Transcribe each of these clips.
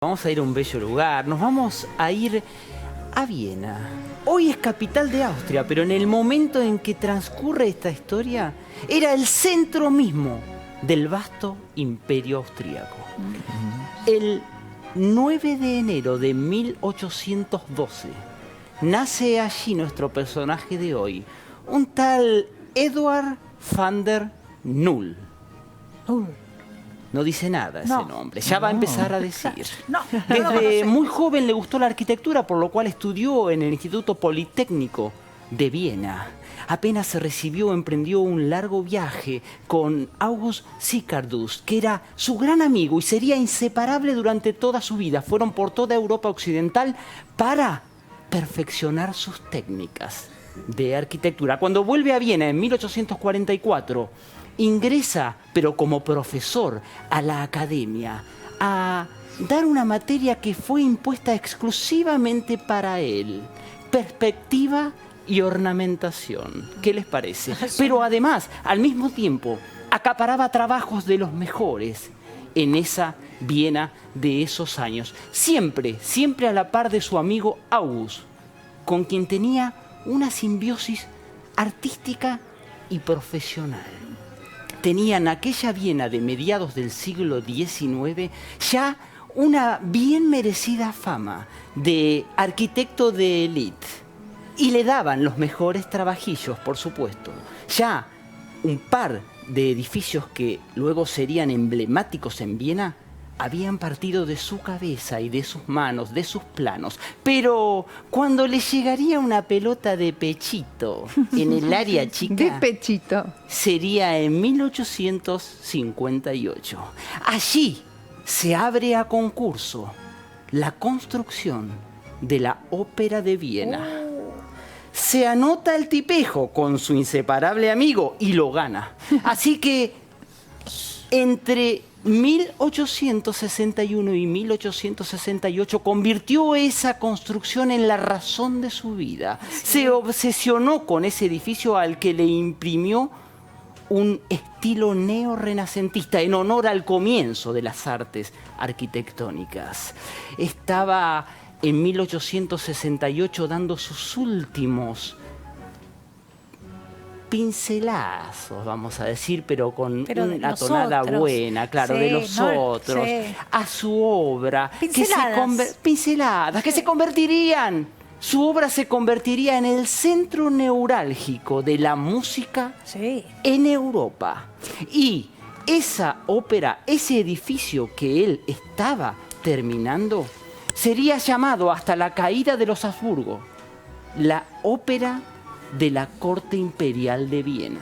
Vamos a ir a un bello lugar, nos vamos a ir a Viena. Hoy es capital de Austria, pero en el momento en que transcurre esta historia, era el centro mismo del vasto imperio austríaco. El 9 de enero de 1812 nace allí nuestro personaje de hoy, un tal Eduard van der Null. No dice nada ese nombre, ya va a empezar a decir. Desde muy joven le gustó la arquitectura, por lo cual estudió en el Instituto Politécnico de Viena. Apenas se recibió, emprendió un largo viaje con August Sicardus, que era su gran amigo y sería inseparable durante toda su vida. Fueron por toda Europa Occidental para perfeccionar sus técnicas de arquitectura. Cuando vuelve a Viena en 1844, ingresa, pero como profesor, a la academia, a dar una materia que fue impuesta exclusivamente para él: perspectiva y ornamentación. ¿Qué les parece? Pero además, al mismo tiempo, acaparaba trabajos de los mejores en esa Viena de esos años. Siempre a la par de su amigo August, con quien tenía una simbiosis artística y profesional. Tenían aquella Viena de mediados del siglo XIX ya una bien merecida fama de arquitecto de élite. Y le daban los mejores trabajillos, por supuesto. Ya un par de edificios que luego serían emblemáticos en Viena habían partido de su cabeza y de sus manos, de sus planos. Pero cuando le llegaría una pelota de pechito en el área chica... ¿Qué pechito? Sería en 1858. Allí se abre a concurso la construcción de la Ópera de Viena. Se anota el tipejo con su inseparable amigo y lo gana. Así que entre 1861 y 1868 convirtió esa construcción en la razón de su vida. Se obsesionó con ese edificio al que le imprimió un estilo neorrenacentista en honor al comienzo de las artes arquitectónicas. Estaba en 1868 dando sus últimos pincelazos, vamos a decir, pero con una tonada buena, claro, de los otros, a su obra. Pinceladas que se convertirían. Su obra se convertiría en el centro neurálgico de la música en Europa. Y esa ópera, ese edificio que él estaba terminando, sería llamado hasta la caída de los Habsburgo la ópera de la corte imperial de Viena.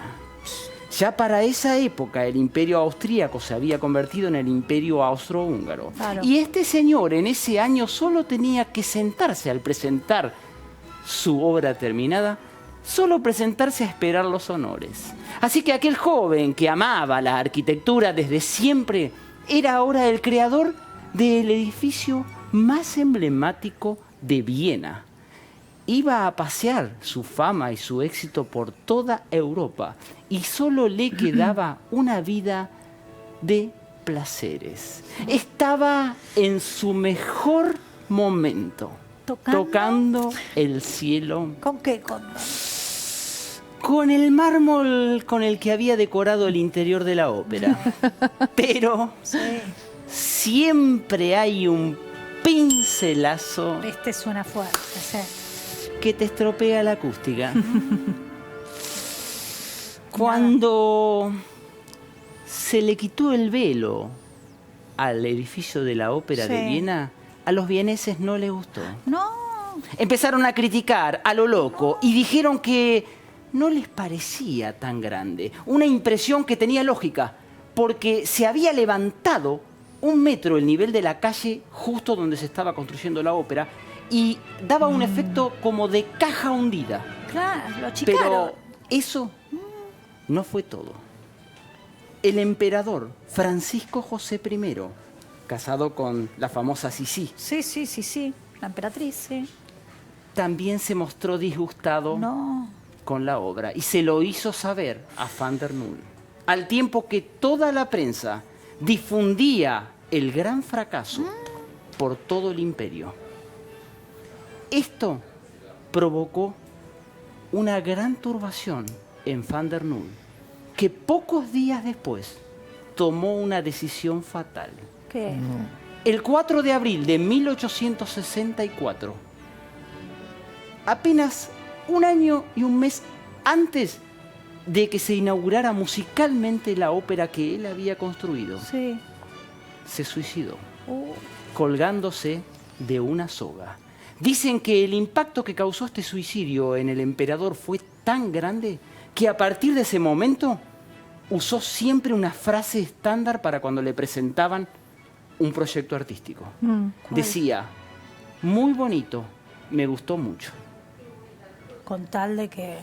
Ya para esa época el imperio austríaco se había convertido en el imperio austrohúngaro. Claro. Y este señor en ese año solo tenía que sentarse al presentar su obra terminada, solo presentarse a esperar los honores. Así que aquel joven que amaba la arquitectura desde siempre era ahora el creador del edificio más emblemático de Viena. Iba a pasear su fama y su éxito por toda Europa y solo le quedaba una vida de placeres. Estaba en su mejor momento, tocando el cielo. ¿Con qué? Con el mármol con el que había decorado el interior de la ópera. Pero siempre hay un pincelazo. Este suena fuerte, que te estropea la acústica. Cuando se le quitó el velo al edificio de la Ópera de Viena, a los vieneses no les gustó. Empezaron a criticar a lo loco y dijeron que no les parecía tan grande. Una impresión que tenía lógica, porque se había levantado 1 metro el nivel de la calle justo donde se estaba construyendo la ópera y daba un efecto como de caja hundida. Claro, lo achicaron. Pero eso no fue todo. El emperador Francisco José I, casado con la famosa Sisi. Sí, la emperatriz, también se mostró disgustado con la obra y se lo hizo saber a van der Null. Al tiempo que toda la prensa difundía el gran fracaso por todo el imperio. Esto provocó una gran turbación en Van der Nul, que pocos días después tomó una decisión fatal. ¿Qué? El 4 de abril de 1864, apenas un año y un mes antes de que se inaugurara musicalmente la ópera que él había construido, Sí. se suicidó, Uh, colgándose de una soga. Dicen que el impacto que causó este suicidio en el emperador fue tan grande que a partir de ese momento usó siempre una frase estándar para cuando le presentaban un proyecto artístico. ¿cuál? Decía, muy bonito, me gustó mucho. Con tal de que...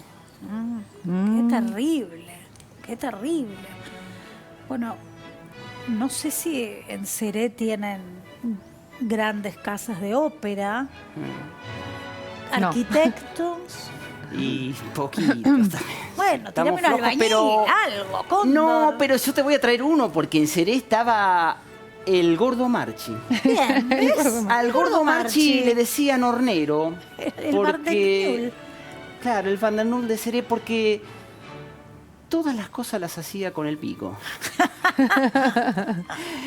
Qué terrible, qué terrible. Bueno, no sé si en Céré tienen grandes casas de ópera, No. arquitectos. Y poquitos también. Bueno, Estamos tirame un flojos, albañil, pero... algo, cóndor. No, pero yo te voy a traer uno, porque en Céré estaba el Gordo Marchi. Bien, ¿ves? Al Gordo Marchi le decían hornero, El Van der Nul. claro, el Van der Nul de Céré, porque todas las cosas las hacía con el pico.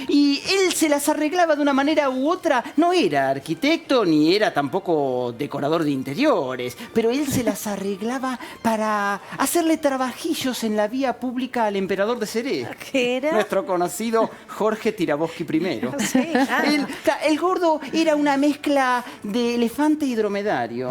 Y él se las arreglaba de una manera u otra. No era arquitecto ni era tampoco decorador de interiores, pero él se las arreglaba para hacerle trabajillos en la vía pública al emperador de Céré. ¿Qué era? Nuestro conocido Jorge Tiraboski I. Sí, claro. El gordo era una mezcla de elefante y dromedario.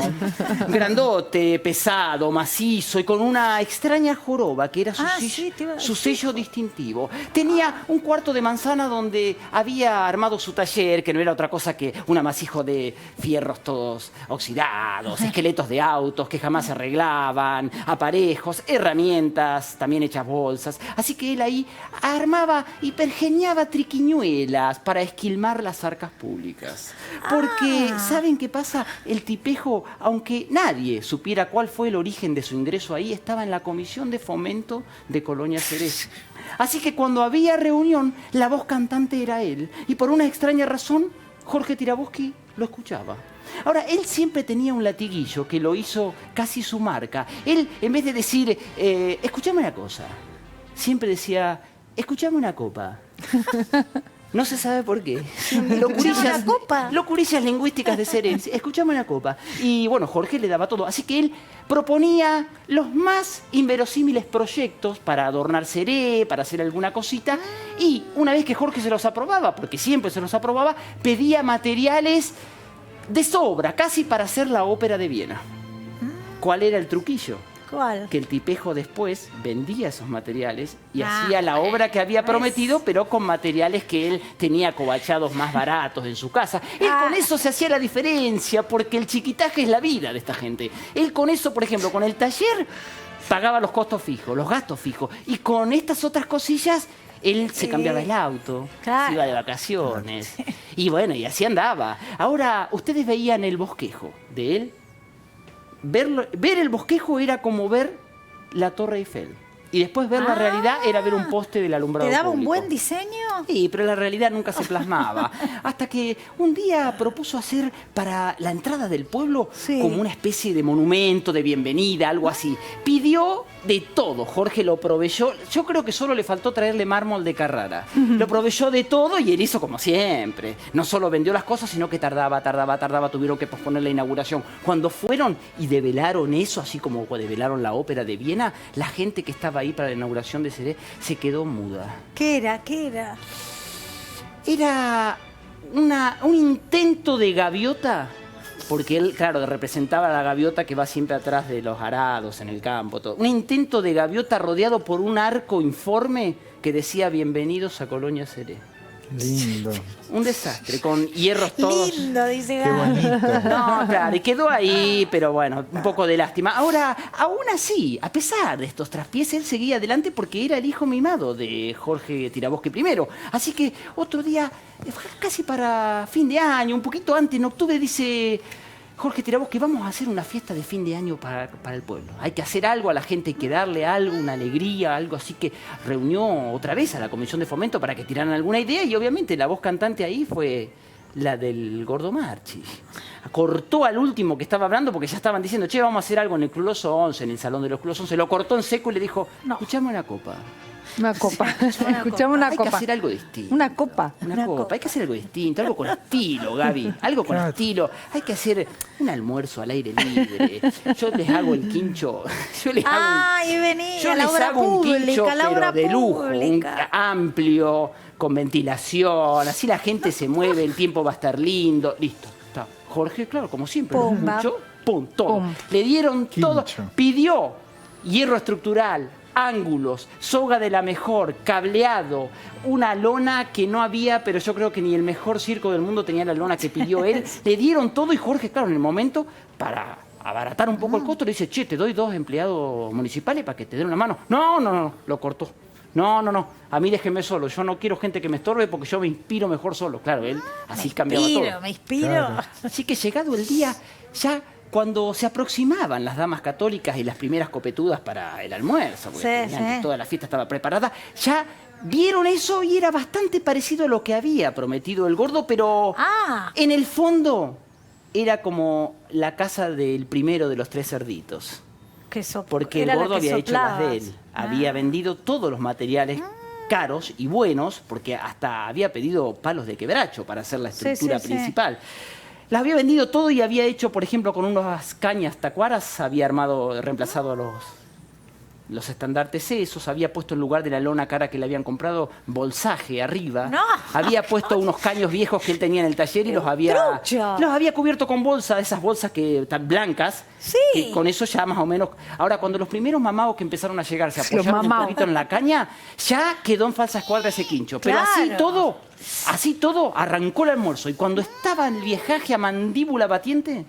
Grandote, pesado, macizo y con una extraña joroba que era su, Sí, te iba a su decir. sello distintivo. Tenía un cuarto de manzana donde había armado su taller, que no era otra cosa que un amasijo de fierros todos oxidados, esqueletos de autos que jamás se arreglaban, aparejos, herramientas, también hechas bolsas. Así que él ahí armaba y pergeñaba triquiñuelas para esquilmar las arcas públicas. Porque, ¿saben qué pasa? El tipejo, aunque nadie supiera cuál fue el origen de su ingreso ahí, estaba en la Comisión de Fomento de Colonia Céré. Así que cuando había reunión, la voz cantante era él. Y por una extraña razón, Jorge Tiraboski lo escuchaba. Ahora, él siempre tenía un latiguillo que lo hizo casi su marca. Él, en vez de decir, escuchame una cosa, siempre decía, escuchame una copa. No se sabe por qué. una copa. Locurillas lingüísticas de Céré. Escuchame una copa. Y bueno, Jorge le daba todo. Así que él proponía los más inverosímiles proyectos para adornar Céré, para hacer alguna cosita. Y una vez que Jorge se los aprobaba, porque siempre se los aprobaba, pedía materiales de sobra, casi para hacer la ópera de Viena. ¿Cuál era el truquillo? ¿Cuál? Que el tipejo después vendía esos materiales y hacía la obra que había prometido, pero con materiales que él tenía cobachados más baratos en su casa. Él con eso se hacía la diferencia, porque el chiquitaje es la vida de esta gente. Él con eso, por ejemplo, con el taller, pagaba los costos fijos, los gastos fijos. Y con estas otras cosillas, él se cambiaba el auto, Claro. se iba de vacaciones. Y bueno, y así andaba. Ahora, ustedes veían el bosquejo de él. Ver el bosquejo era como ver la Torre Eiffel. Y después ver la realidad era ver un poste del alumbrado ¿Te daba un público. buen diseño? Sí, pero la realidad nunca se plasmaba. Hasta que un día propuso hacer para la entrada del pueblo como una especie de monumento de bienvenida, algo así. Pidió de todo. Jorge lo proveyó. Yo creo que solo le faltó traerle mármol de Carrara. Lo proveyó de todo y él hizo como siempre. No solo vendió las cosas, sino que tardaba. Tuvieron que posponer la inauguración. Cuando fueron y develaron eso, así como develaron la ópera de Viena, la gente que estaba ahí para la inauguración de Céré se quedó muda. ¿Qué era? ¿Qué era? Era un intento de gaviota, porque él, claro, representaba a la gaviota que va siempre atrás de los arados en el campo. Todo. Un intento de gaviota rodeado por un arco informe que decía bienvenidos a Colonia Céré. Lindo. Un desastre, con hierros todos. Lindo, dice Qué Gaby. bonito. No, claro, y quedó ahí, pero bueno, un poco de lástima. Ahora, aún así, a pesar de estos traspiés, él seguía adelante porque era el hijo mimado de Jorge Tiraboski I. Así que otro día, casi para fin de año, un poquito antes, en octubre, dice Jorge Tiraboski, vamos a hacer una fiesta de fin de año para el pueblo. Hay que hacer algo a la gente, hay que darle algo, una alegría, algo así, que reunió otra vez a la Comisión de Fomento para que tiraran alguna idea y obviamente la voz cantante ahí fue la del Gordo Marchi. Cortó al último que estaba hablando porque ya estaban diciendo, che, vamos a hacer algo en el Cluloso 11, en el Salón de los Clulosos 11. Lo cortó en seco y le dijo, escuchame una copa. Una copa. Escuchame una Hay copa. que hacer algo distinto. Una copa. Una copa. Hay que hacer algo distinto, algo con estilo, Gaby. Algo con estilo. Hay que hacer un almuerzo al aire libre. Yo les hago el quincho. Yo les hago un quincho, pero de lujo, amplio, con ventilación. Así la gente se mueve, el tiempo va a estar lindo. Listo. Está. Jorge, claro, como siempre, lo escuchó. Pum, todo. Le dieron todo. Pidió hierro estructural, ángulos, soga de la mejor, cableado, una lona que no había, pero yo creo que ni el mejor circo del mundo tenía la lona que pidió él. Le dieron todo y Jorge, claro, en el momento, para abaratar un poco el costo, le dice, che, te doy 2 empleados municipales para que te den una mano. No, lo cortó. No, a mí déjeme solo, yo no quiero gente que me estorbe porque yo me inspiro mejor solo. Claro, él así cambiaba todo. Me inspiro. Claro. Así que llegado el día, ya cuando se aproximaban las damas católicas y las primeras copetudas para el almuerzo, porque que toda la fiesta estaba preparada, ya vieron eso y era bastante parecido a lo que había prometido el Gordo, pero en el fondo era como la casa del primero de los 3 cerditos. Porque el Gordo había hecho las de él. Había vendido todos los materiales caros y buenos, porque hasta había pedido palos de quebracho para hacer la estructura principal. Las había vendido todo y había hecho, por ejemplo, con unas cañas tacuaras, había reemplazado los estandartes esos, había puesto en lugar de la lona cara que le habían comprado, bolsaje arriba. Había puesto unos caños viejos que él tenía en el taller y los había cubierto con bolsa, esas bolsas tan blancas, que con eso ya más o menos... Ahora, cuando los primeros mamados que empezaron a llegar se apoyaron un poquito en la caña, ya quedó en falsa escuadra ese quincho. Pero así todo, arrancó el almuerzo. Y cuando estaba el viejaje a mandíbula batiente,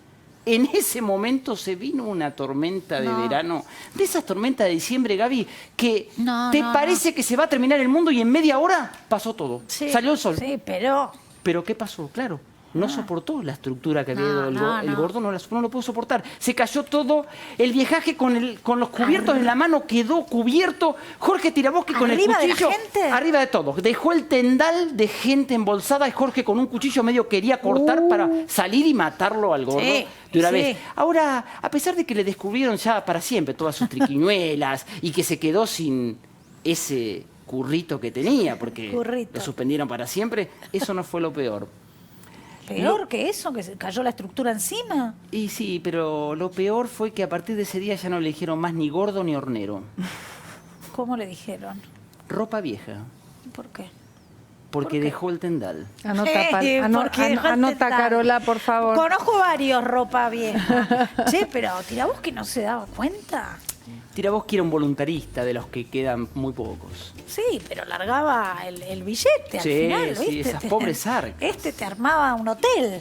en ese momento se vino una tormenta de verano, de esas tormentas de diciembre, Gaby, que te parece que se va a terminar el mundo y en media hora pasó todo. Salió el sol. Sí, pero... ¿Pero qué pasó? Claro. No soportó la estructura que había dado el Gordo, no lo pudo soportar. Se cayó todo, el viejaje con los cubiertos en la mano quedó cubierto. Jorge Tiraboschi con el cuchillo arriba de todo. Dejó el tendal de gente embolsada y Jorge con un cuchillo medio quería cortar para salir y matarlo al Gordo de una vez. Ahora, a pesar de que le descubrieron ya para siempre todas sus triquiñuelas y que se quedó sin ese currito que tenía, porque lo suspendieron para siempre, eso no fue lo peor. ¿Peor que eso? ¿Que se cayó la estructura encima? Y sí, pero lo peor fue que a partir de ese día ya no le dijeron más ni gordo ni hornero. ¿Cómo le dijeron? Ropa vieja. ¿Por qué? Porque dejó el tendal. Anota, Carola, por favor. Conozco varios ropa vieja. Che, pero Tiraboschi no se daba cuenta. Tiraboschi era un voluntarista de los que quedan muy pocos. Sí, pero largaba el billete al final, ¿viste? Sí, esas pobres arcas. Te armaba un hotel.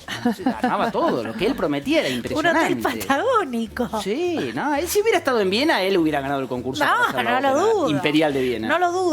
Armaba todo, lo que él prometía era impresionante. Un hotel patagónico. Sí, él si hubiera estado en Viena, él hubiera ganado el concurso. No lo dudo. Imperial de Viena. No lo dudo.